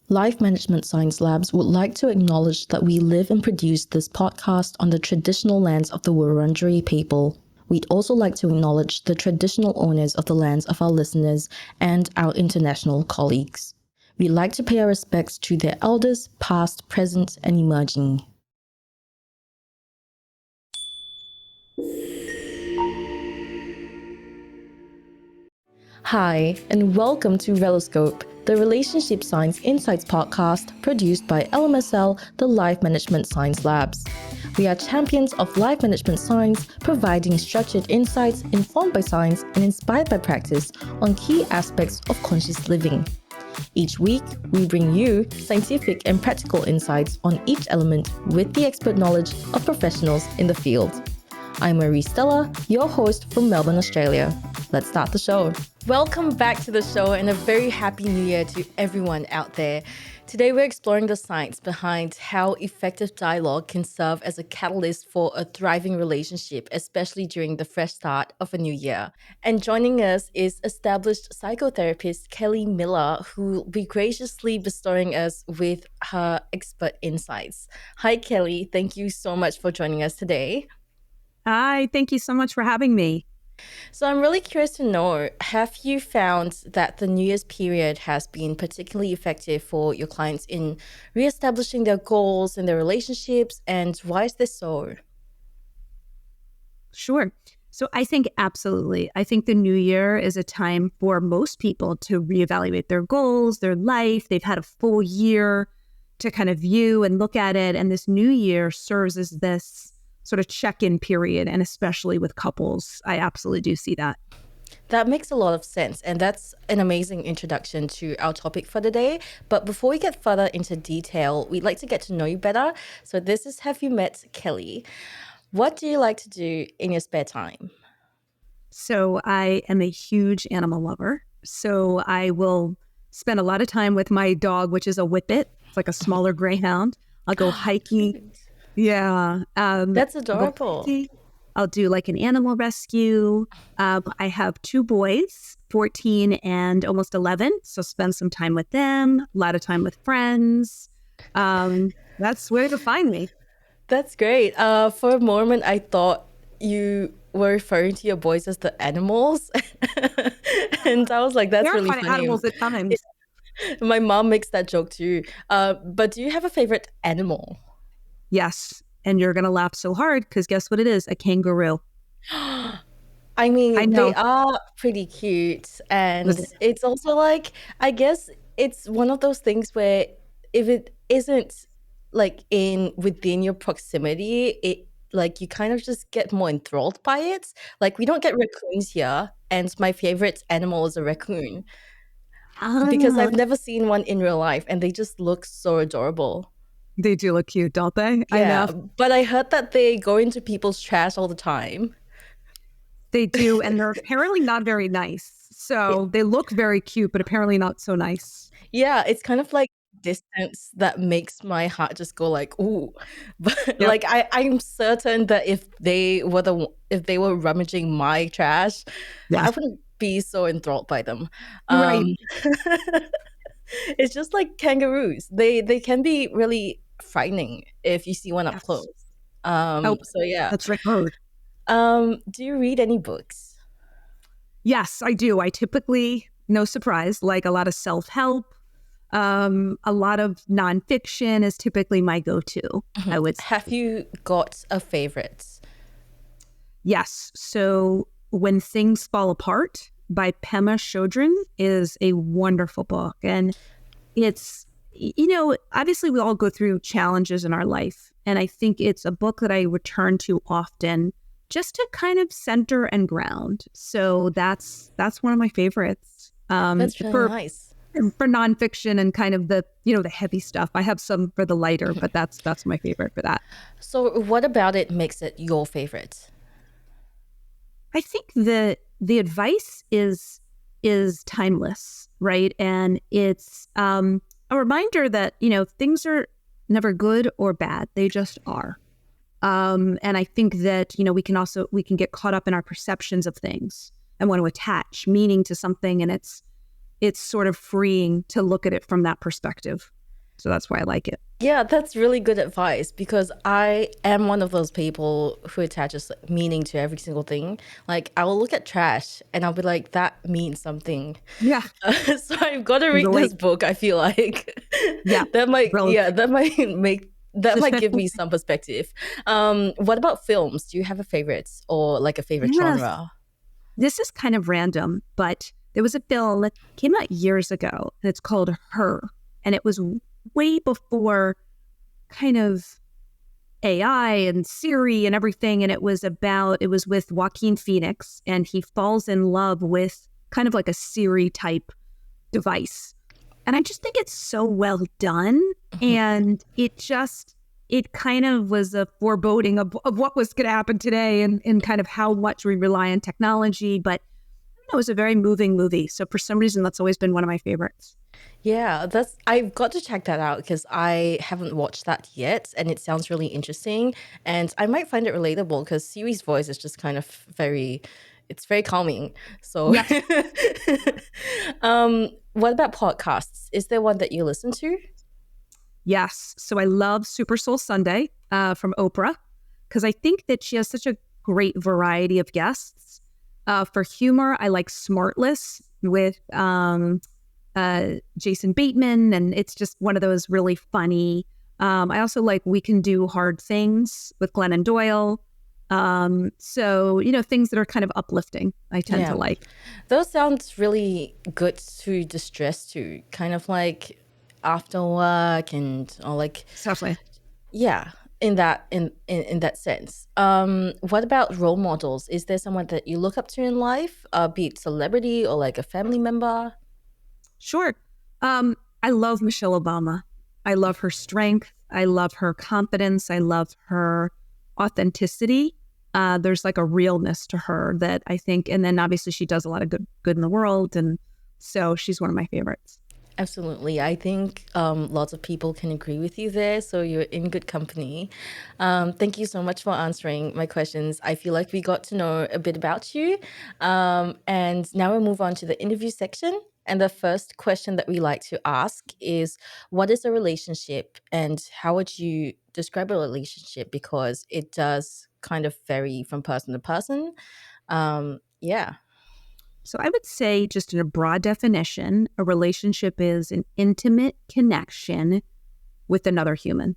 Life Management Science Labs would like to acknowledge that we live and produce this podcast on the traditional lands of the Wurundjeri people. We'd also like to acknowledge the traditional owners of the lands of our listeners and our international colleagues. We'd like to pay our respects to their elders, past, present, and emerging. Hi, and welcome to Reloscope, the Relationship Science Insights podcast produced by LMSL, the Life Management Science Labs. We are champions of life management science, providing structured insights informed by science and inspired by practice on key aspects of conscious living. Each week, we bring you scientific and practical insights on each element with the expert knowledge of professionals in the field. I'm Marie Stella, your host from Melbourne, Australia. Let's start the show. Welcome back to the show and a very happy new year to everyone out there. Today we're exploring the science behind how effective dialogue can serve as a catalyst for a thriving relationship, especially during the fresh start of a new year. And joining us is established psychotherapist Kelli Miller, who will be graciously bestowing us with her expert insights. Hi, Kelli. Thank you so much for joining us today. Hi, thank you so much for having me. So I'm really curious to know, have you found that the New Year's period has been particularly effective for your clients in reestablishing their goals and their relationships, and why is this so? Sure. So I think absolutely. I think the new year is a time for most people to reevaluate their goals, their life. They've had a full year to kind of view and look at it. And this new year serves as this sort of check-in period, and especially with couples, I absolutely do see that. That makes a lot of sense, and that's an amazing introduction to our topic for today. But before we get further into detail, we'd like to get to know you better. So this is Have You Met Kelli? What do you like to do in your spare time? So I am a huge animal lover. So I will spend a lot of time with my dog, which is a whippet. It's like a smaller greyhound. I'll go hiking. Yeah. That's adorable. I'll do like an animal rescue. I have two boys, 14 and almost 11. So spend some time with them, a lot of time with friends. That's where to find me. That's great. For a moment, I thought you were referring to your boys as the animals. And I was like, that's really funny. Animals at times. My mom makes that joke too. But do you have a favorite animal? Yes. And you're going to laugh so hard because guess what it is? A kangaroo. I mean, they are pretty cute. And it's also like, I guess it's one of those things where if it isn't like within your proximity, it like you kind of just get more enthralled by it. Like we don't get raccoons here. And my favorite animal is a raccoon because I've never seen one in real life and they just look so adorable. They do look cute, don't they? Yeah, I know. But I heard that they go into people's trash all the time. They do, and they're apparently not very nice. So they look very cute, but apparently not so nice. Yeah, it's kind of like distance that makes my heart just go like, ooh. But yep. Like I'm certain that if they were rummaging my trash, I wouldn't be so enthralled by them. Right. It's just like kangaroos. They can be really frightening if you see one up close. So yeah. That's right. Do you read any books? Yes, I do. I typically, no surprise, like a lot of self-help. A lot of nonfiction is typically my go-to. Mm-hmm. I would say. Have you got a favorite? Yes. So When Things Fall Apart by Pema Chodron is a wonderful book. And it's, obviously we all go through challenges in our life. And I think it's a book that I return to often just to kind of center and ground. So that's one of my favorites. That's really nice. For nonfiction and kind of the heavy stuff. I have some for the lighter, but that's my favorite for that. So what about it makes it your favorite? I think the advice is timeless, right? And it's a reminder that, things are never good or bad. They just are. And I think that, we can get caught up in our perceptions of things and want to attach meaning to something. And it's sort of freeing to look at it from that perspective. So that's why I like it. Yeah, that's really good advice because I am one of those people who attaches like, meaning to every single thing. Like I will look at trash and I'll be like, that means something. Yeah. So I've got to read this Relate. book. I feel like Yeah. Brilliant. that might give me some perspective. What about films? Do you have a favorite or like a favorite Yes. genre? This is kind of random, but there was a film that came out years ago and it's called Her. And it was way before kind of AI and Siri and everything. And it was with Joaquin Phoenix, and he falls in love with kind of like a Siri type device. And I just think it's so well done. And it kind of was a foreboding of what was going to happen today and kind of how much we rely on technology. But it was a very moving movie. So for some reason, that's always been one of my favorites. Yeah, I've got to check that out because I haven't watched that yet and it sounds really interesting and I might find it relatable because Siri's voice is just kind of it's very calming. So Yes. what about podcasts? Is there one that you listen to? Yes. So I love Super Soul Sunday from Oprah because I think that she has such a great variety of guests. For humor, I like Smartless with Jason Bateman, and it's just one of those really funny. I also like We Can Do Hard Things with Glennon Doyle. So, things that are kind of uplifting, I tend to like. Those sounds really good to distress to, kind of like after work or like Definitely. yeah, in that sense. What about role models? Is there someone that you look up to in life, be it celebrity or like a family member? Sure. I love Michelle Obama. I love her strength. I love her confidence. I love her authenticity. There's like a realness to her that I think, and then obviously she does a lot of good in the world. And so she's one of my favorites. Absolutely. I think lots of people can agree with you there. So you're in good company. Thank you so much for answering my questions. I feel like we got to know a bit about you. And now we'll move on to the interview section. And the first question that we like to ask is, what is a relationship and how would you describe a relationship? Because it does kind of vary from person to person. Yeah. So I would say, just in a broad definition, a relationship is an intimate connection with another human.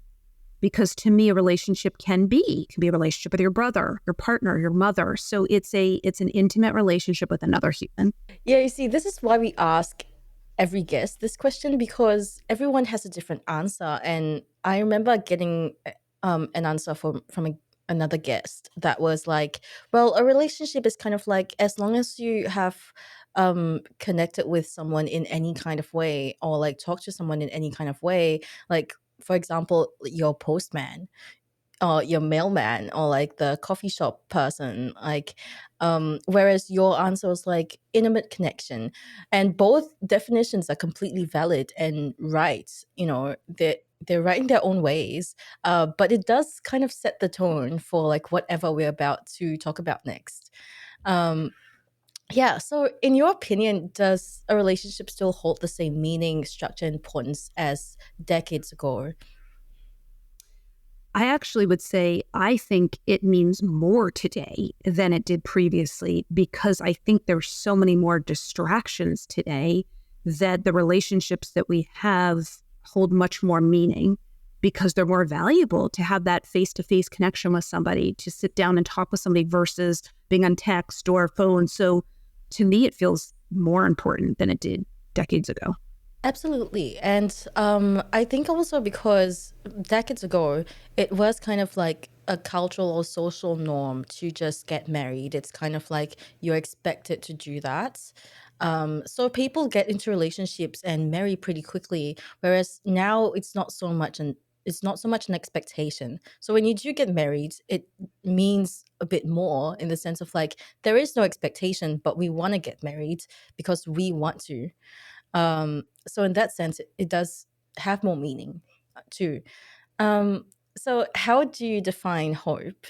Because to me, a relationship can be a relationship with your brother, your partner, your mother. So it's an intimate relationship with another human. Yeah, you see, this is why we ask every guest this question because everyone has a different answer. And I remember getting an answer from another guest that was like, well, a relationship is kind of like as long as you have connected with someone in any kind of way or like talk to someone in any kind of way, like for example, your postman or your mailman or like the coffee shop person, like whereas your answer was like intimate connection, and both definitions are completely valid and right. They're right in their own ways, but it does kind of set the tone for like whatever we're about to talk about next. um yeah, so in your opinion, does a relationship still hold the same meaning, structure, and importance as decades ago? I actually would say I think it means more today than it did previously because I think there's so many more distractions today that the relationships that we have hold much more meaning because they're more valuable to have that face-to-face connection with somebody, to sit down and talk with somebody versus being on text or phone. So to me, it feels more important than it did decades ago. Absolutely. And I think also because decades ago, it was kind of like a cultural or social norm to just get married. It's kind of like you're expected to do that. So people get into relationships and marry pretty quickly, whereas now it's not so much an expectation. So when you do get married, it means a bit more in the sense of like there is no expectation, but we want to get married because we want to. So in that sense, it does have more meaning too. So how do you define hope?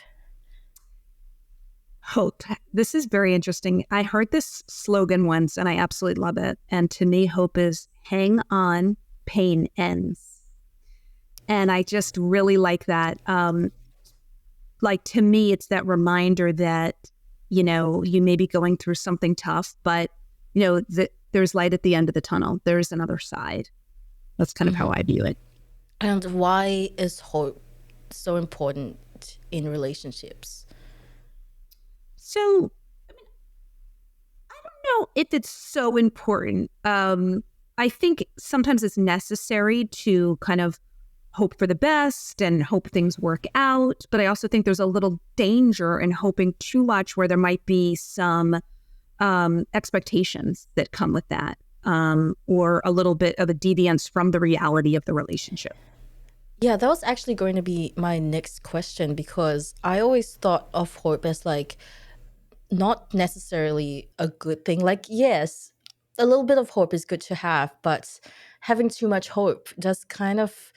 Hope. This is very interesting. I heard this slogan once and I absolutely love it. And to me, hope is hang on, pain ends. And I just really like that. Like, to me, it's that reminder that, you know, you may be going through something tough, but, you know, there's light at the end of the tunnel. There's another side. That's kind of how I view it. And why is hope so important in relationships? So, I mean, I don't know if it's so important. I think sometimes it's necessary to kind of hope for the best and hope things work out. But I also think there's a little danger in hoping too much, where there might be some expectations that come with that, or a little bit of a deviance from the reality of the relationship. Yeah, that was actually going to be my next question, because I always thought of hope as like not necessarily a good thing. Like, yes, a little bit of hope is good to have, but having too much hope does kind of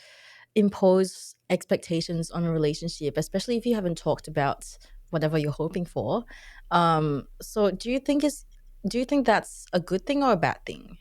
impose expectations on a relationship, especially if you haven't talked about whatever you're hoping for. So do you think that's a good thing or a bad thing?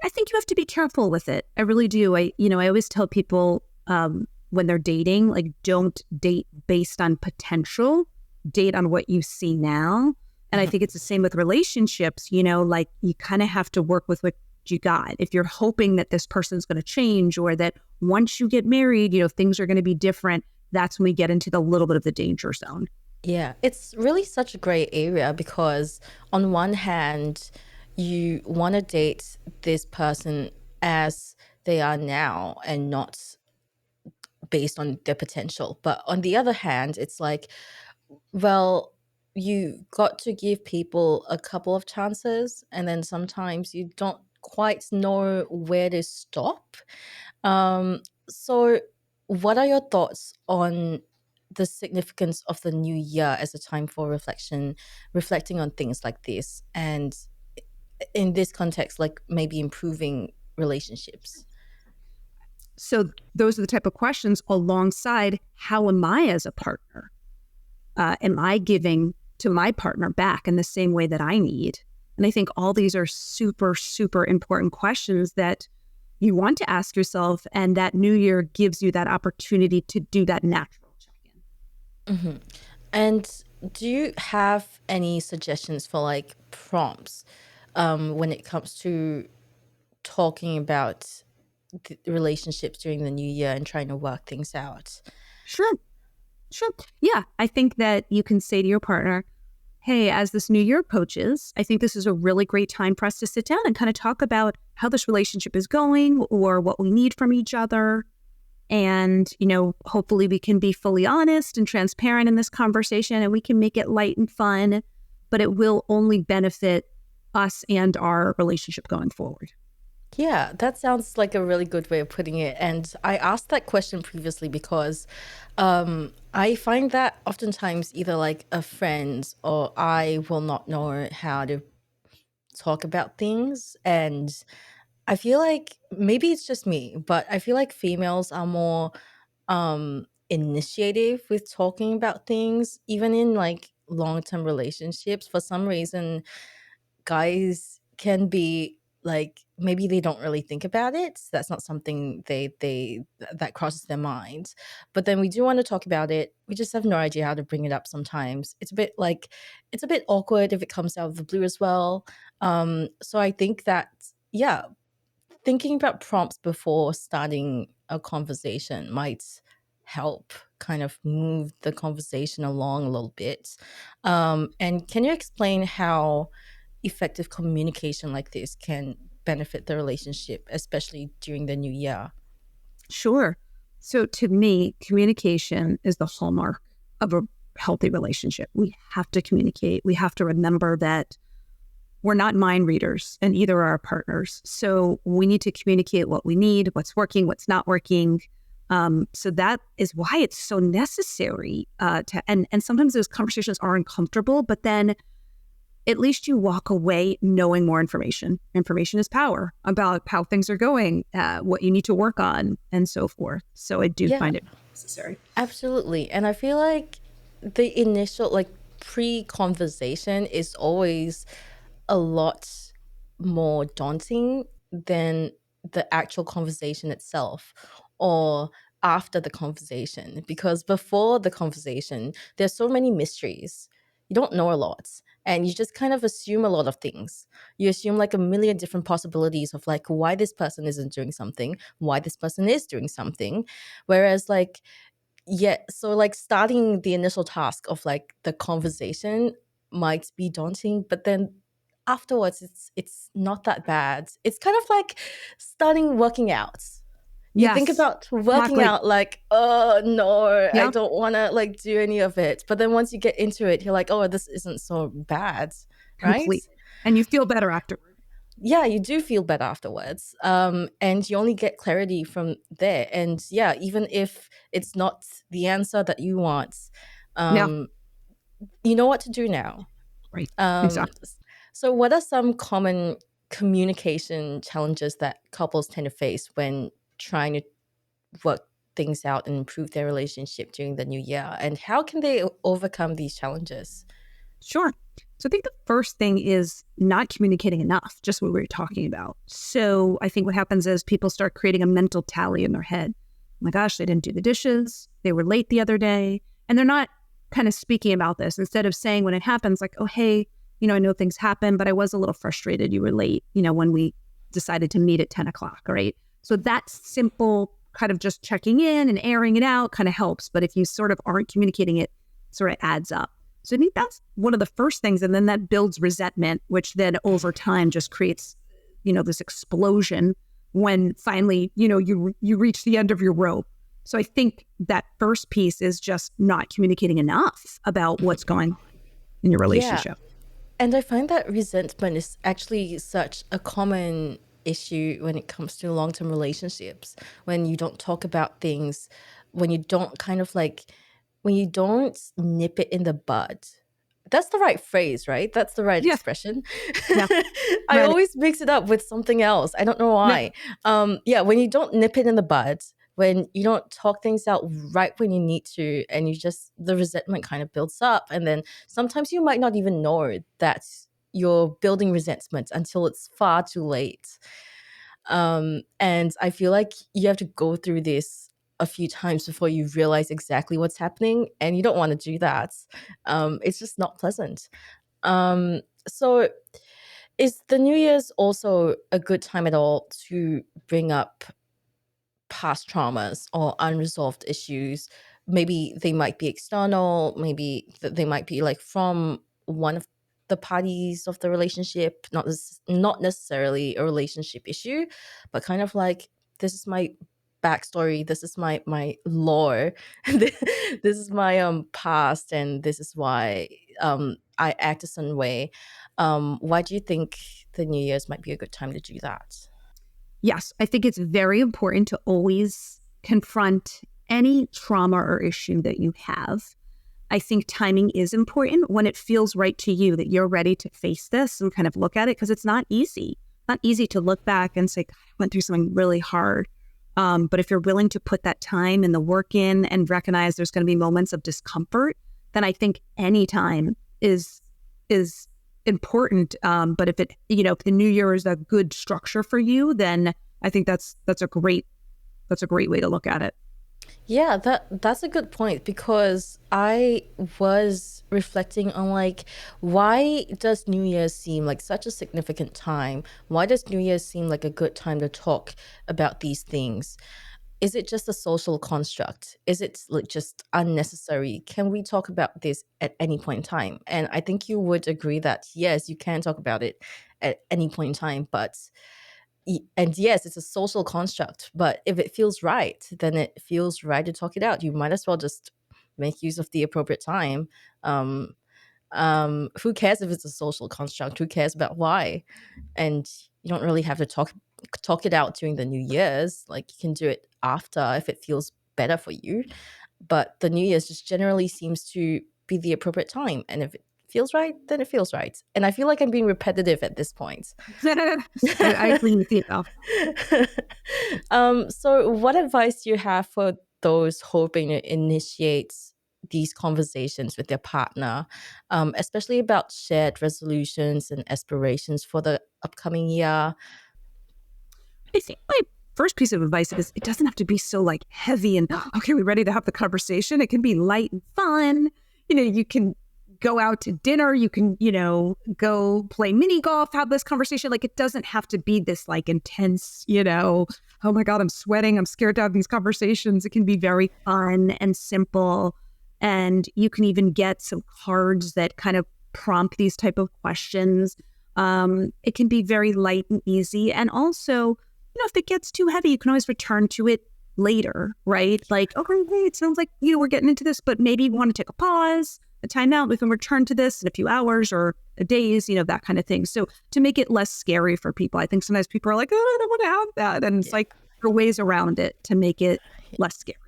I think you have to be careful with it. I really do. I always tell people, when they're dating, like, don't date based on potential, date on what you see now. And I think it's the same with relationships, you know, like, you kind of have to work with what you got. If you're hoping that this person's going to change, or that once you get married, you know, things are going to be different, that's when we get into the little bit of the danger zone. Yeah, it's really such a gray area, because on one hand, you want to date this person as they are now and not based on their potential. But on the other hand, it's like, well, you got to give people a couple of chances, and then sometimes you don't quite know where to stop. So, what are your thoughts on the significance of the new year as a time for reflection, reflecting on things like this, and in this context, like maybe improving relationships? So those are the type of questions alongside, how am I as a partner? Am I giving to my partner back in the same way that I need? And I think all these are super, super important questions that you want to ask yourself. And that new year gives you that opportunity to do that natural check-in. And do you have any suggestions for like prompts when it comes to talking about relationships during the new year and trying to work things out? Sure. Sure. Yeah. I think that you can say to your partner, hey, as this new year approaches, I think this is a really great time for us to sit down and kind of talk about how this relationship is going, or what we need from each other. And, you know, hopefully we can be fully honest and transparent in this conversation, and we can make it light and fun, but it will only benefit us and our relationship going forward. Yeah, that sounds like a really good way of putting it. And I asked that question previously because I find that oftentimes either like a friend or I will not know how to talk about things. And I feel like maybe it's just me, but I feel like females are more initiative with talking about things, even in like long-term relationships. For some reason, guys can be like, maybe they don't really think about it. That's not something that crosses their minds. But then we do want to talk about it. We just have no idea how to bring it up sometimes. It's a bit awkward if it comes out of the blue as well. So I think that, yeah, thinking about prompts before starting a conversation might help kind of move the conversation along a little bit. And can you explain how effective communication like this can benefit the relationship, especially during the new year? Sure. So to me, communication is the hallmark of a healthy relationship. We have to communicate. We have to remember that we're not mind readers, and either are our partners. So we need to communicate what we need, what's working, what's not working. So that is why it's so necessary and sometimes those conversations are uncomfortable, but then at least you walk away knowing more information. Information is power, about how things are going, what you need to work on, and so forth. So I do find it necessary. Absolutely. And I feel like the initial, like, pre-conversation is always a lot more daunting than the actual conversation itself. or after the conversation? Because before the conversation, there's so many mysteries. You don't know a lot, and you just kind of assume a lot of things. You assume like a million different possibilities of like why this person isn't doing something, why this person is doing something. Whereas like, yeah, so like starting the initial task of like the conversation might be daunting, but then afterwards it's not that bad. It's kind of like starting working out. You think Yes, about working exactly. out like, oh no, I Yep, don't want to like do any of it. But then once you get into it, you're like, oh, this isn't so bad, right? complete. And you feel better afterward. Yeah, you do feel better afterwards. And you only get clarity from there. And yeah, even if it's not the answer that you want, Yeah, um, you know what to do now. right. Um, Exactly. so what are some common communication challenges that couples tend to face when trying to work things out and improve their relationship during the new year? And how can they overcome these challenges? Sure. So I think the first thing is not communicating enough, just what we were talking about. So I think what happens is people start creating a mental tally in their head. Oh my gosh, they didn't do the dishes. They were late the other day. And they're not kind of speaking about this. Instead of saying when it happens, like, oh, hey, I know things happen, but I was a little frustrated you were late, when we decided to meet at 10 o'clock, right? So that simple kind of just checking in and airing it out kind of helps. But if you sort of aren't communicating it, sort of adds up. So I think that's one of the first things. And then that builds resentment, which then over time just creates, this explosion when finally, you reach the end of your rope. So I think that first piece is just not communicating enough about what's going on in your Yeah. relationship. And I find that resentment is actually such a common issue when it comes to long-term relationships, when you don't talk about things, when you don't kind of like, when you don't nip it in the bud. That's the right phrase, right? That's the right Yeah. expression. Yeah. I Right. always mix it up with something else. I don't know Yeah. why. Yeah, when you don't nip it in the bud, when you don't talk things out right when you need to, and the resentment kind of builds up. And then sometimes you might not even know that you're building resentment until it's far too late. And I feel like you have to go through this a few times before you realize exactly what's happening, and you don't want to do that. It's just not pleasant. So is the New Year's also a good time at all to bring up past traumas or unresolved issues? Maybe they might be external, maybe they might be like from one of the parties of the relationship, not necessarily a relationship issue, but kind of like, this is my backstory, this is my lore, this is my past, and this is why I act a certain way. Why do you think the New Year's might be a good time to do that? Yes, I think it's very important to always confront any trauma or issue that you have. I think timing is important when it feels right to you, that you're ready to face this and kind of look at it, because it's not easy. Not easy to look back and say, God, I went through something really hard. But if you're willing to put that time and the work in and recognize there's going to be moments of discomfort, then I think any time is important. But if if the new year is a good structure for you, then I think that's a great way to look at it. Yeah, that's a good point, because I was reflecting on like, why does New Year's seem like such a significant time? Why does New Year's seem like a good time to talk about these things? Is it just a social construct? Is it like just unnecessary? Can we talk about this at any point in time? And I think you would agree that yes, you can talk about it at any point in time, but and yes, it's a social construct, but if it feels right, then it feels right to talk it out. You might as well just make use of the appropriate time. Um, who cares if it's a social construct? Who cares about why? And you don't really have to talk it out during the New Year's. Like, you can do it after if it feels better for you. But the New Year's just generally seems to be the appropriate time, and if it feels right, then it feels right. And I feel like I'm being repetitive at this point. I agree with you. So what advice do you have for those hoping to initiate these conversations with their partner, especially about shared resolutions and aspirations for the upcoming year? I think first piece of advice is it doesn't have to be so like heavy and, okay, we're ready to have the conversation. It can be light and fun. You can go out to dinner. You can, go play mini golf, have this conversation. Like, it doesn't have to be this like intense, oh my God, I'm sweating. I'm scared to have these conversations. It can be very fun and simple. And you can even get some cards that kind of prompt these type of questions. It can be very light and easy. And also, if it gets too heavy, you can always return to it later, right? Like, okay, hey, it sounds like, we're getting into this, but maybe you want to take a pause, a timeout. We can return to this in a few hours or days, that kind of thing. So to make it less scary for people, I think sometimes people are like, oh, I don't want to have that. And it's like, there are ways around it to make it less scary.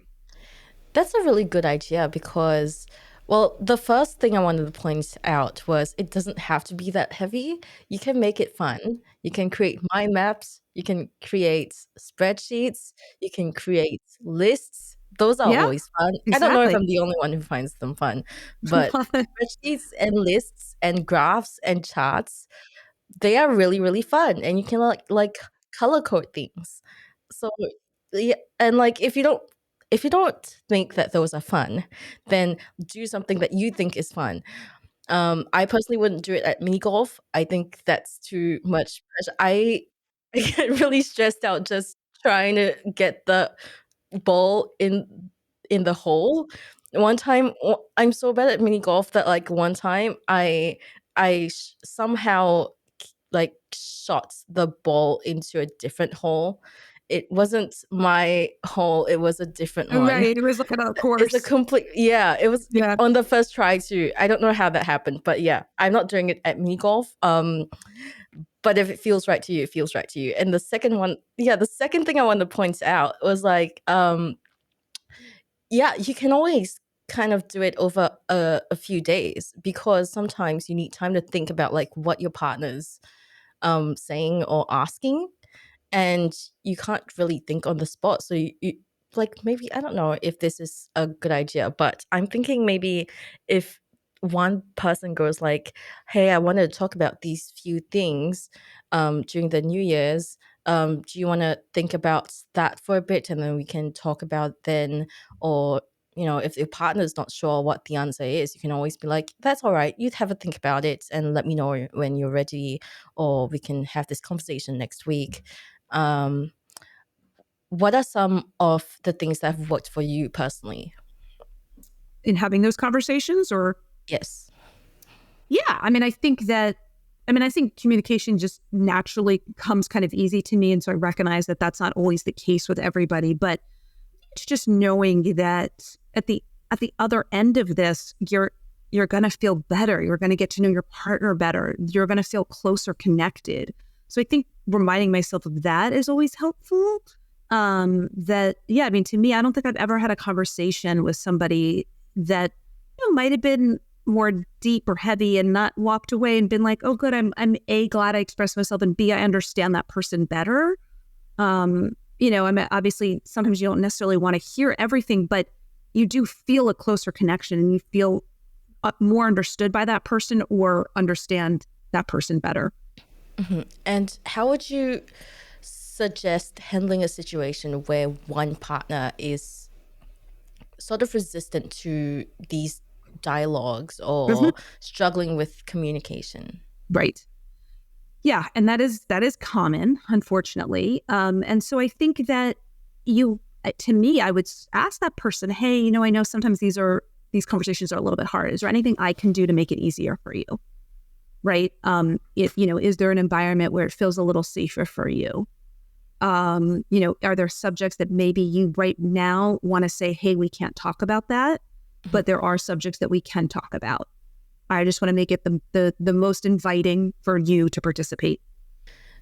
That's a really good idea because, well, the first thing I wanted to point out was it doesn't have to be that heavy. You can make it fun. You can create mind maps. You can create spreadsheets. You can create lists. Those are always fun. Exactly. I don't know if I'm the only one who finds them fun, but spreadsheets and lists and graphs and charts, they are really, really fun. And you can like color code things. So yeah, and like if you don't think that those are fun, then do something that you think is fun. I personally wouldn't do it at mini golf. I think that's too much pressure. I get really stressed out just trying to get the ball in the hole. One time, I'm so bad at mini golf that like one time I somehow like shot the ball into a different hole. It wasn't my hole, it was a different one. Right, it was like another course. It's a complete, it was on the first try too. I don't know how that happened, but yeah, I'm not doing it at mini golf. But if it feels right to you, it feels right to you. And the second one, the second thing I wanted to point out was like, you can always kind of do it over a few days because sometimes you need time to think about like what your partner's saying or asking, and you can't really think on the spot. So you like, maybe, I don't know if this is a good idea, but I'm thinking maybe if one person goes like, hey, I wanted to talk about these few things during the New Year's. Do you want to think about that for a bit and then we can talk about then? Or, if your partner's not sure what the answer is, you can always be like, that's all right. You'd have a think about it and let me know when you're ready, or we can have this conversation next week. What are some of the things that have worked for you personally? In having those conversations, or? Yes. Yeah. I think communication just naturally comes kind of easy to me. And so I recognize that that's not always the case with everybody, but it's just knowing that at the other end of this, you're going to feel better. You're going to get to know your partner better. You're going to feel closer connected. So I think reminding myself of that is always helpful. To me, I don't think I've ever had a conversation with somebody that might have been more deep or heavy and not walked away and been like, oh, good, I'm A, glad I expressed myself, and B, I understand that person better. Obviously sometimes you don't necessarily want to hear everything, but you do feel a closer connection and you feel more understood by that person or understand that person better. Mm-hmm. And how would you suggest handling a situation where one partner is sort of resistant to these dialogues or struggling with communication? Right. Yeah. And that is common, unfortunately. And so I think that I would ask that person, hey, I know sometimes these conversations are a little bit hard. Is there anything I can do to make it easier for you? Right. Is there an environment where it feels a little safer for you? Are there subjects that maybe you right now want to say, hey, we can't talk about that, but there are subjects that we can talk about. I just want to make it the most inviting for you to participate.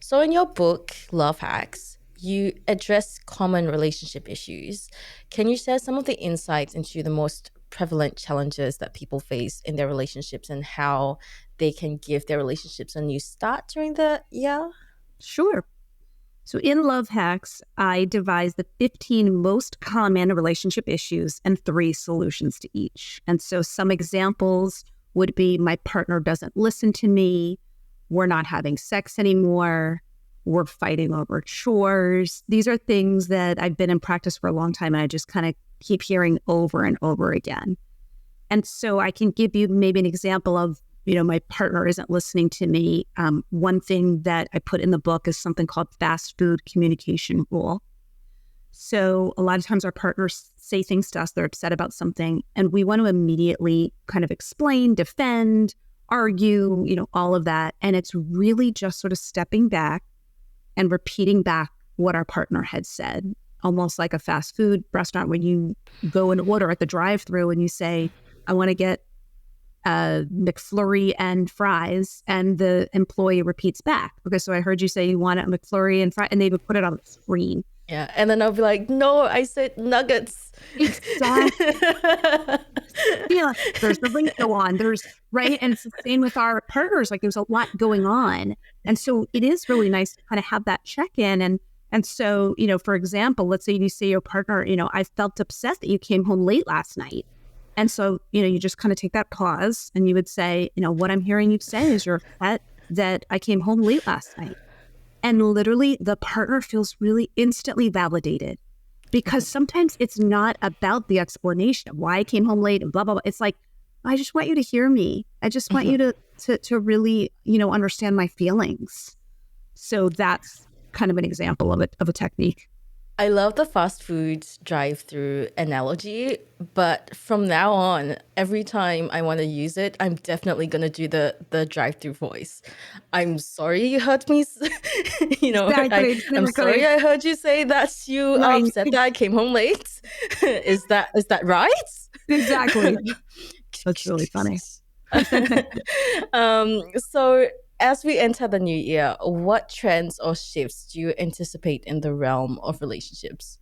So in your book, Love Hacks, you address common relationship issues. Can you share some of the insights into the most prevalent challenges that people face in their relationships and how they can give their relationships a new start during the year? Sure. So in Love Hacks, I devised the 15 most common relationship issues and 3 solutions to each. And so some examples would be, my partner doesn't listen to me, we're not having sex anymore, we're fighting over chores. These are things that I've been in practice for a long time, and I just kind of keep hearing over and over again. And so I can give you maybe an example of, my partner isn't listening to me. One thing that I put in the book is something called fast food communication rule. So a lot of times our partners say things to us, they're upset about something, and we want to immediately kind of explain, defend, argue, all of that. And it's really just sort of stepping back and repeating back what our partner had said, almost like a fast food restaurant when you go and order at the drive-thru and you say, I want to get a McFlurry and fries, and the employee repeats back, okay, so I heard you say you want a McFlurry and fries, and they would put it on the screen. Yeah, and then I'll be like, no, I said nuggets. Exactly. There's the ratio on, right? And it's the same with our partners, like there's a lot going on. And so it is really nice to kind of have that check-in. And so, for example, let's say you say your partner, I felt upset that you came home late last night. And so, you just kind of take that pause and you would say, what I'm hearing you say is you're upset that I came home late last night. And literally the partner feels really instantly validated, because sometimes it's not about the explanation of why I came home late and blah, blah, blah. It's like, I just want you to hear me. I just want you to really, understand my feelings. So that's kind of an example of a technique. I love the fast food drive-through analogy, but from now on, every time I want to use it, I'm definitely going to do the drive-through voice. I'm sorry you heard me, Exactly. I'm sorry I heard you say that you are upset that I came home late. Is that right? Exactly. That's really funny. So as we enter the new year, what trends or shifts do you anticipate in the realm of relationships?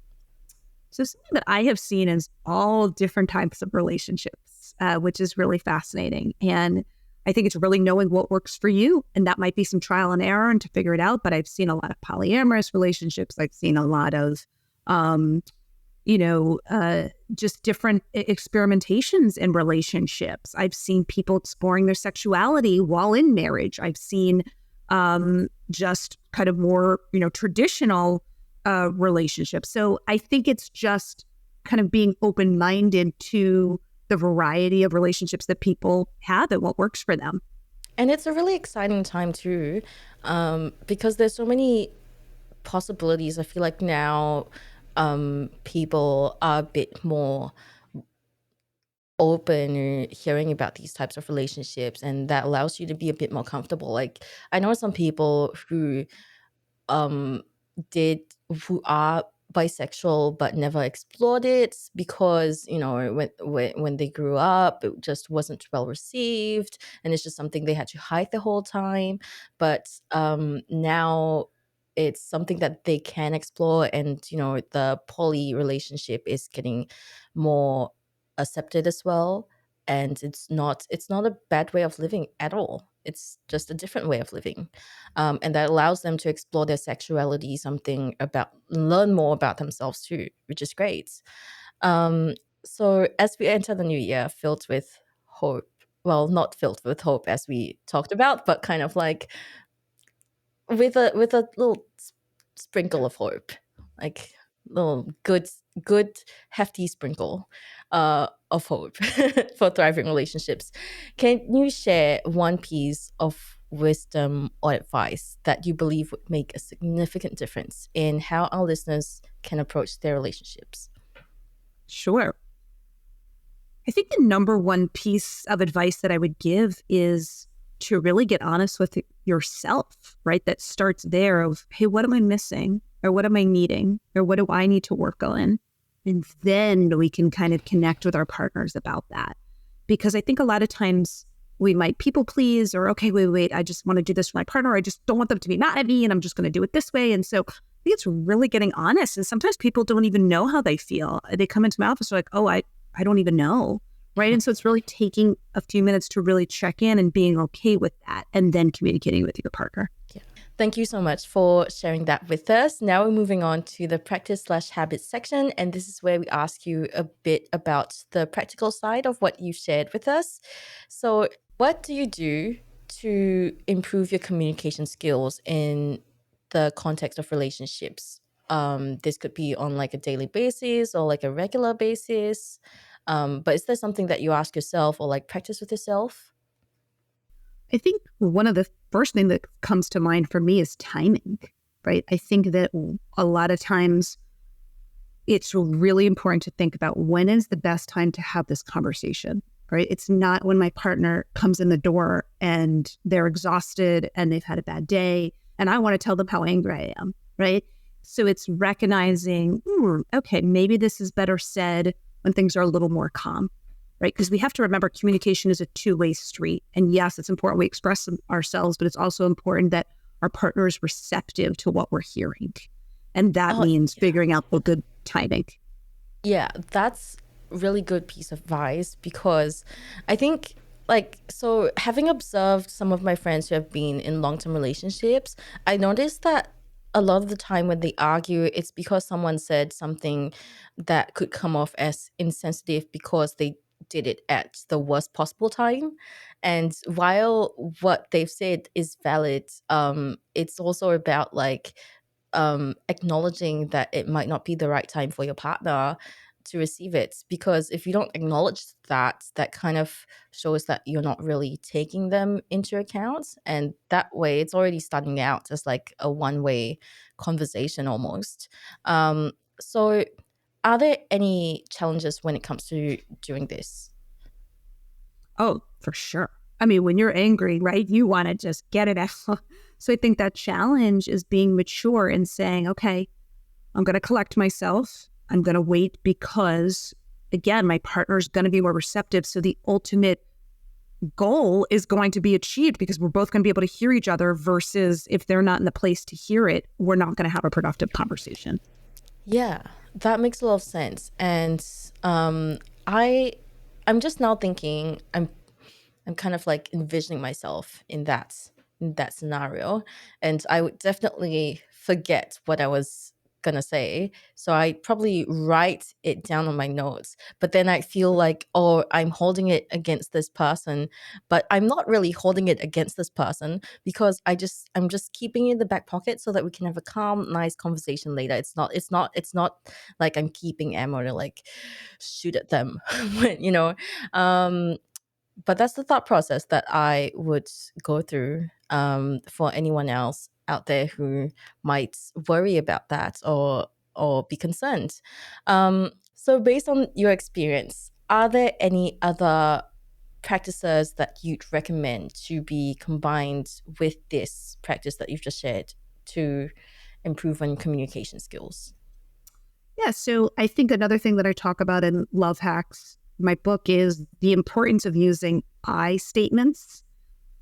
So something that I have seen is all different types of relationships, which is really fascinating. And I think it's really knowing what works for you. And that might be some trial and error and to figure it out. But I've seen a lot of polyamorous relationships. I've seen a lot of, just different experimentations in relationships. I've seen people exploring their sexuality while in marriage. I've seen just kind of more, traditional relationships. So I think it's just kind of being open-minded to the variety of relationships that people have and what works for them. And it's a really exciting time too, because there's so many possibilities. I feel like now people are a bit more open hearing about these types of relationships, and that allows you to be a bit more comfortable. Like I know some people who who are bisexual but never explored it because when they grew up it just wasn't well received, and it's just something they had to hide the whole time. But now it's something that they can explore, and the poly relationship is getting more accepted as well. And it's not a bad way of living at all. It's just a different way of living, and that allows them to explore their sexuality, learn more about themselves too, which is great. So as we enter the new year filled with hope, well, not filled with hope as we talked about, but kind of like with a little sprinkle of hope, like little good hefty sprinkle of hope for thriving relationships. Can you share one piece of wisdom or advice that you believe would make a significant difference in how our listeners can approach their relationships? Sure. I think the number one piece of advice that I would give is to really get honest with yourself, right? That starts there of, hey, what am I missing? Or what am I needing? Or what do I need to work on? And then we can kind of connect with our partners about that. Because I think a lot of times we might people please, or, okay, wait, I just want to do this for my partner. I just don't want them to be mad at me, and I'm just going to do it this way. And so I think it's really getting honest. And sometimes people don't even know how they feel. They come into my office, they're like, oh, I don't even know. Right. And so it's really taking a few minutes to really check in and being okay with that, and then communicating with your partner. Yeah. Thank you so much for sharing that with us. Now we're moving on to the practice/habits section. And this is where we ask you a bit about the practical side of what you shared with us. So what do you do to improve your communication skills in the context of relationships. This could be on like a daily basis or like a regular basis. But is there something that you ask yourself or like practice with yourself? I think one of the first thing that comes to mind for me is timing, right? I think that a lot of times it's really important to think about when is the best time to have this conversation, right? It's not when my partner comes in the door and they're exhausted and they've had a bad day and I want to tell them how angry I am, right? So it's recognizing, okay, maybe this is better said when things are a little more calm, right? Because we have to remember communication is a two-way street. And yes, it's important we express ourselves, but it's also important that our partner is receptive to what we're hearing. And that means figuring out the good timing. Yeah, that's really good piece of advice, because I think like, so having observed some of my friends who have been in long-term relationships, I noticed that a lot of the time when they argue, it's because someone said something that could come off as insensitive because they did it at the worst possible time. And while what they've said is valid, it's also about like acknowledging that it might not be the right time for your partner to receive it. Because if you don't acknowledge that, that kind of shows that you're not really taking them into account. And that way, it's already starting out as like a one-way conversation almost. So are there any challenges when it comes to doing this? Oh, for sure. I mean, when you're angry, right, you want to just get it out. So I think that challenge is being mature and saying, okay, I'm going to collect myself. I'm going to wait because, again, my partner's going to be more receptive. So the ultimate goal is going to be achieved because we're both going to be able to hear each other, versus if they're not in the place to hear it, we're not going to have a productive conversation. Yeah, that makes a lot of sense. And I'm just now thinking, I'm kind of like envisioning myself in that scenario, and I would definitely forget what I was gonna say. So I probably write it down on my notes, but then I feel like, oh, I'm holding it against this person, but I'm not really holding it against this person, because I'm just keeping it in the back pocket so that we can have a calm, nice conversation later. It's not like I'm keeping ammo to like shoot at them, you know. Um, but that's the thought process that I would go through, for anyone else out there who might worry about that or be concerned. So based on your experience, are there any other practices that you'd recommend to be combined with this practice that you've just shared to improve on communication skills? Yeah. So I think another thing that I talk about in Love Hacks, my book, is the importance of using I statements.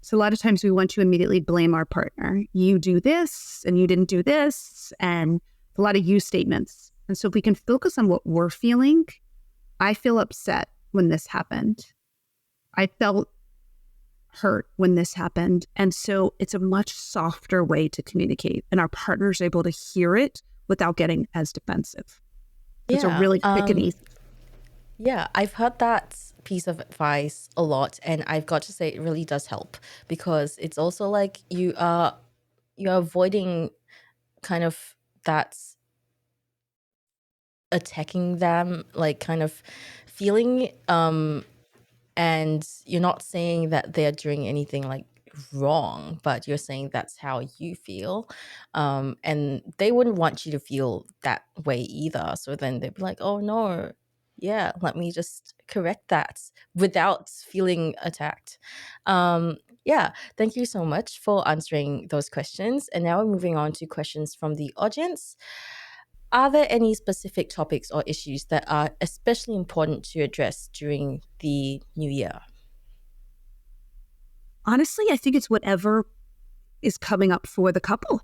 So a lot of times we want to immediately blame our partner. You do this and you didn't do this, and a lot of you statements. And so if we can focus on what we're feeling, I feel upset when this happened. I felt hurt when this happened. And so it's a much softer way to communicate, and our partner's able to hear it without getting as defensive. It's a Yeah. really quick and easy. Yeah, I've heard that piece of advice a lot, and I've got to say it really does help, because it's also like you're avoiding kind of that attacking them like kind of feeling, and you're not saying that they're doing anything like wrong, but you're saying that's how you feel, and they wouldn't want you to feel that way either, so then they'd be like, oh no, yeah, let me just correct that without feeling attacked. Yeah, thank you so much for answering those questions, and now we're moving on to questions from the audience. Are there any specific topics or issues that are especially important to address during the new year? Honestly, I think it's whatever is coming up for the couple.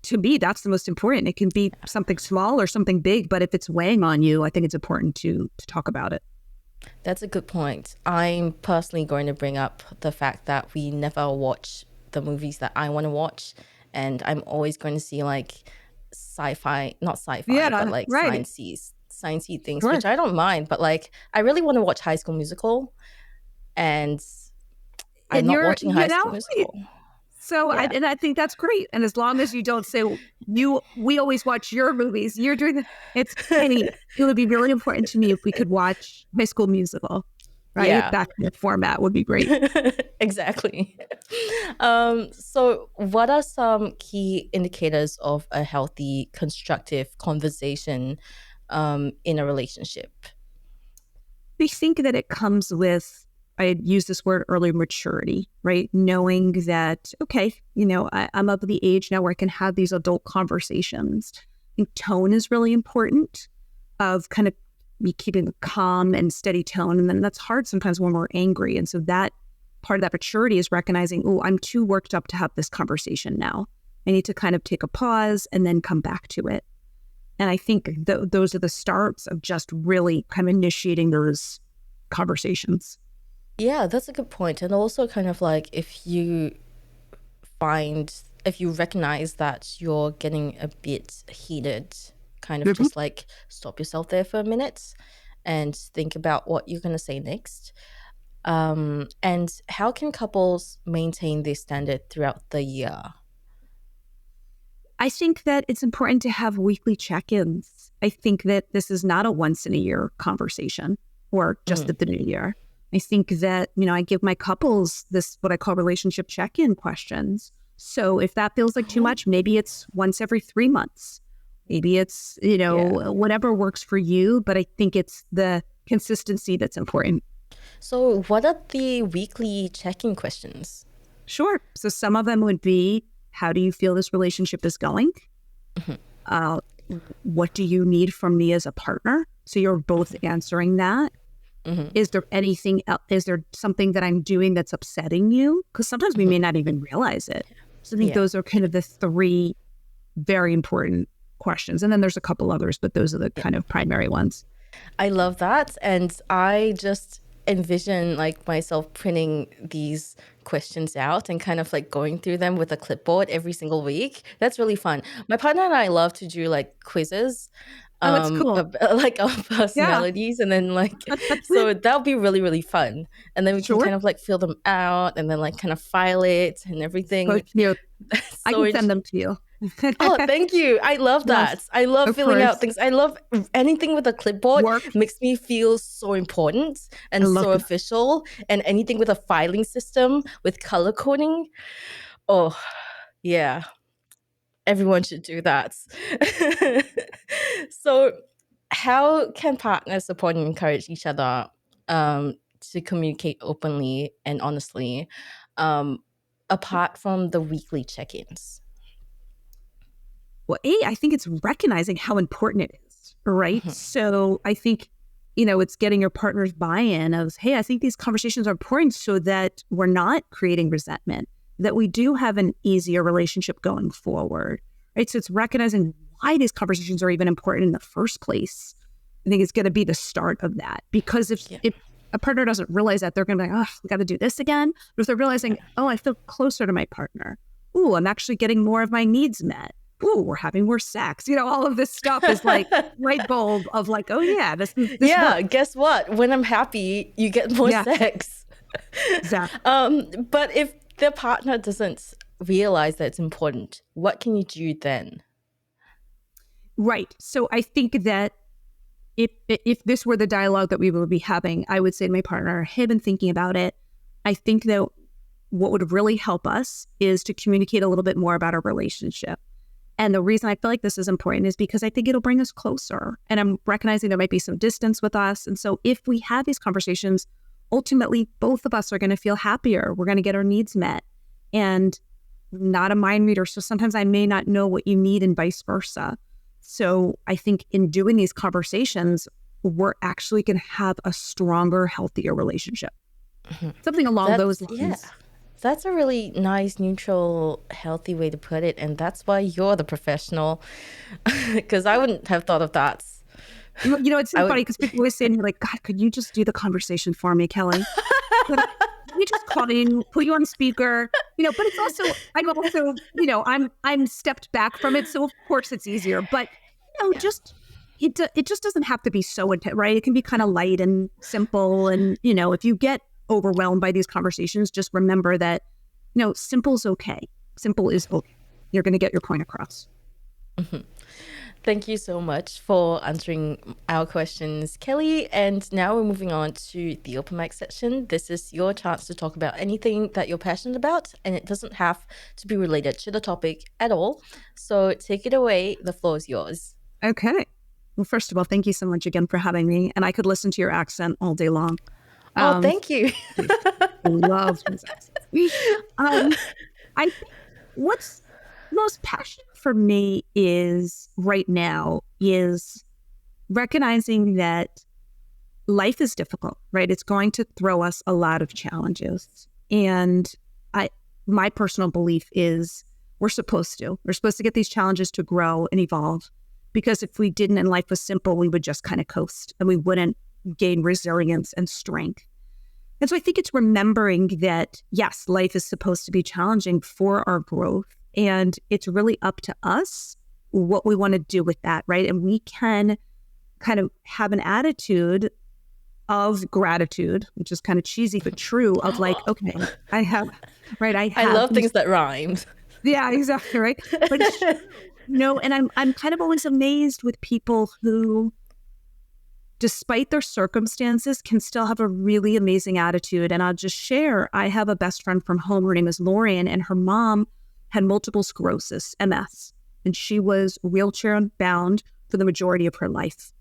To me, that's the most important. It can be something small or something big, but if it's weighing on you, I think it's important to talk about it. That's a good point. I'm personally going to bring up the fact that we never watch the movies that I want to watch, and I'm always going to see like sci-fi, not sci-fi, but Yeah, like right. sciencey things, Sure. which I don't mind. But like, I really want to watch High School Musical, and I'm And not you're, watching High School Musical. So and I think that's great. And as long as you don't say, we always watch your movies, you're doing it's Penny. It would be really important to me if we could watch High School Musical, right? Yeah. That kind of format would be great. Exactly. So what are some key indicators of a healthy, constructive conversation in a relationship? I think that it comes with, I had used this word earlier, maturity, right? Knowing that, okay, I'm of the age now where I can have these adult conversations. I think tone is really important, of kind of me keeping a calm and steady tone. And then that's hard sometimes when we're angry. And so that part of that maturity is recognizing, oh, I'm too worked up to have this conversation now. I need to kind of take a pause and then come back to it. And I think those are the starts of just really kind of initiating those conversations. Yeah, that's a good point. And also kind of like if you recognize that you're getting a bit heated, kind of just like stop yourself there for a minute and think about what you're going to say next. And how can couples maintain this standard throughout the year? I think that it's important to have weekly check-ins. I think that this is not a once in a year conversation or just at the new year. I think that, I give my couples this, what I call relationship check-in questions. So if that feels like too much, maybe it's once every 3 months. Maybe it's, whatever works for you. But I think it's the consistency that's important. So what are the weekly check-in questions? Sure. So some of them would be, how do you feel this relationship is going? What do you need from me as a partner? So you're both answering that. Is there anything else? Is there something that I'm doing that's upsetting you? Because sometimes we may not even realize it. So I think those are kind of the 3 very important questions. And then there's a couple others, but those are the kind of primary ones. I love that. And I just envision like myself printing these questions out and kind of like going through them with a clipboard every single week. That's really fun. My partner and I love to do like quizzes. That's cool. Like our personalities, and then like so that'll be really, really fun. And then we can kind of like fill them out and then like kind of file it and everything. I can send them to you. Oh, thank you. I love that. Yes, I love filling out things. I love anything with a clipboard. Makes me feel so important and so official. And anything with a filing system with color coding. Oh, yeah. Everyone should do that. So how can partners support and encourage each other to communicate openly and honestly apart from the weekly check-ins? Well, I think it's recognizing how important it is, right? So I think, it's getting your partner's buy-in of, hey, I think these conversations are important so that we're not creating resentment, that we do have an easier relationship going forward, right? So it's recognizing why these conversations are even important in the first place. I think it's going to be the start of that. Because if a partner doesn't realize that, they're going to be like, oh, we got to do this again. But if they're realizing, oh, I feel closer to my partner. Ooh, I'm actually getting more of my needs met. Ooh, we're having more sex. All of this stuff is like light bulb of like, oh yeah, this works. Guess what? When I'm happy, you get more sex. Exactly. But if the partner doesn't realize that it's important, what can you do then? Right. So I think that if this were the dialogue that we would be having, I would say to my partner, hey, I've been thinking about it. I think that what would really help us is to communicate a little bit more about our relationship. And the reason I feel like this is important is because I think it'll bring us closer. And I'm recognizing there might be some distance with us. And so if we have these conversations, ultimately, both of us are going to feel happier. We're going to get our needs met. And not a mind reader. So sometimes I may not know what you need and vice versa. So I think in doing these conversations, we're actually going to have a stronger, healthier relationship. Something along those lines. Yeah. That's a really nice, neutral, healthy way to put it. And that's why you're the professional, because I wouldn't have thought of that. It's so funny because people always say to me, like, God, could you just do the conversation for me, Kelly? We just call you, put you on speaker, but it's also, I'm stepped back from it. So of course it's easier, but it just doesn't have to be so intense, right? It can be kind of light and simple. And, if you get overwhelmed by these conversations, just remember that simple is okay. Simple is okay. You're going to get your point across. Thank you so much for answering our questions, Kelli. And now we're moving on to the open mic section. This is your chance to talk about anything that you're passionate about, and it doesn't have to be related to the topic at all. So take it away. The floor is yours. Okay. Well, first of all, thank you so much again for having me. And I could listen to your accent all day long. Oh, thank you. I love his accent. I think what's most passionate for me is right now is recognizing that life is difficult, right? It's going to throw us a lot of challenges. And my personal belief is we're supposed to get these challenges to grow and evolve, because if we didn't and life was simple, we would just kind of coast and we wouldn't gain resilience and strength. And so I think it's remembering that, yes, life is supposed to be challenging for our growth. And it's really up to us what we want to do with that, right? And we can kind of have an attitude of gratitude, which is kind of cheesy, but true, of like, okay, I love things that rhyme. Yeah, exactly, right? But and I'm kind of always amazed with people who, despite their circumstances, can still have a really amazing attitude. And I'll just share, I have a best friend from home. Her name is Lorian, and her mom had multiple sclerosis, MS, and she was wheelchair bound for the majority of her life.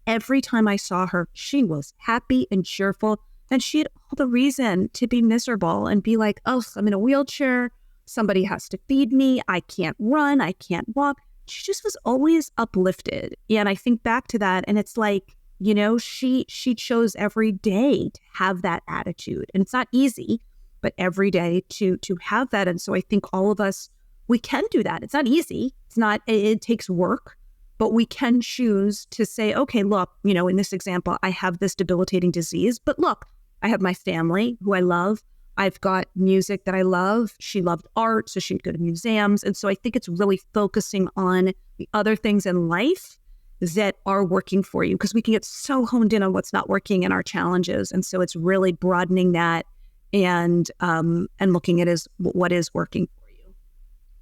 Every time I saw her, she was happy and cheerful, and she had all the reason to be miserable and be like, oh, I'm in a wheelchair. Somebody has to feed me. I can't run. I can't walk. She just was always uplifted. And I think back to that, and it's like, she chose every day to have that attitude. And it's not easy, but every day to have that. And so I think all of us, we can do that. It's not easy. It takes work, but we can choose to say, okay, look, in this example, I have this debilitating disease, but look, I have my family who I love. I've got music that I love. She loved art, so she'd go to museums. And so I think it's really focusing on the other things in life that are working for you, because we can get so honed in on what's not working in our challenges. And so it's really broadening that and looking at what is working for you.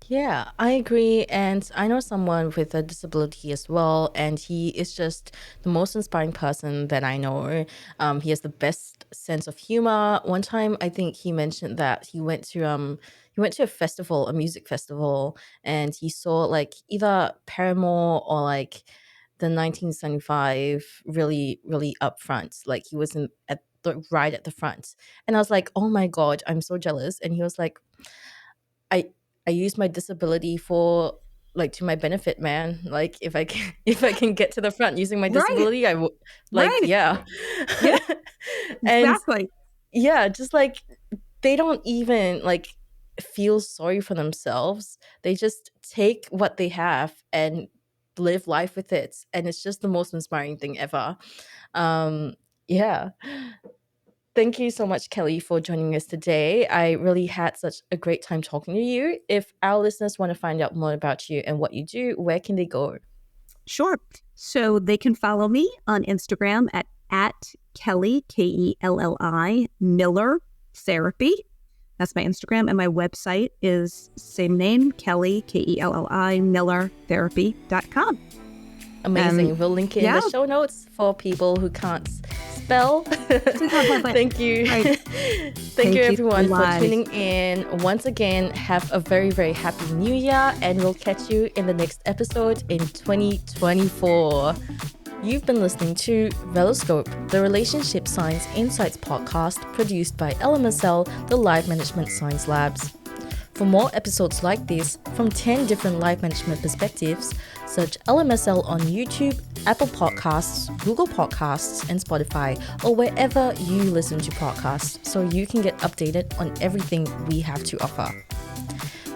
Yeah, I agree. And I know someone with a disability as well, and he is just the most inspiring person that I know. He has the best sense of humor. One time, I think he mentioned that he went to a festival, a music festival, and he saw like either Paramore or like the 1975 really, really up front. Like he was right at the front. And I was like, oh my God, I'm so jealous. And he was like, I use my disability for like to my benefit, man. Like if I can get to the front using my disability, I would yeah. And exactly. Yeah, just like they don't even like feel sorry for themselves. They just take what they have and live life with it. And it's just the most inspiring thing ever. Yeah. Thank you so much, Kelli, for joining us today. I really had such a great time talking to you. If our listeners want to find out more about you and what you do, where can they go? Sure. So they can follow me on Instagram at Kelli, Kelli, Miller Therapy. That's my Instagram. And my website is same name, Kelli, Kelli, millertherapy.com. Amazing. We'll link it in the show notes for people who can't spell. Thank you. Thank you everyone for tuning in. Once again, have a very, very happy new year, and we'll catch you in the next episode in 2024. You've been listening to Reloscope, the Relationship Science Insights podcast produced by LMSL, the Life Management Science Labs. For more episodes like this from 10 different life management perspectives, search LMSL on YouTube, Apple Podcasts, Google Podcasts, and Spotify, or wherever you listen to podcasts, so you can get updated on everything we have to offer.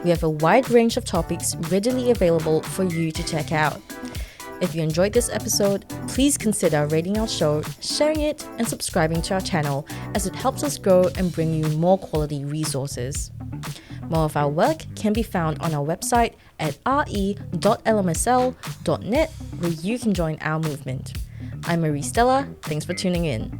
We have a wide range of topics readily available for you to check out. If you enjoyed this episode, please consider rating our show, sharing it, and subscribing to our channel, as it helps us grow and bring you more quality resources. More of our work can be found on our website at re.lmsl.net, where you can join our movement. I'm Marie Stella. Thanks for tuning in.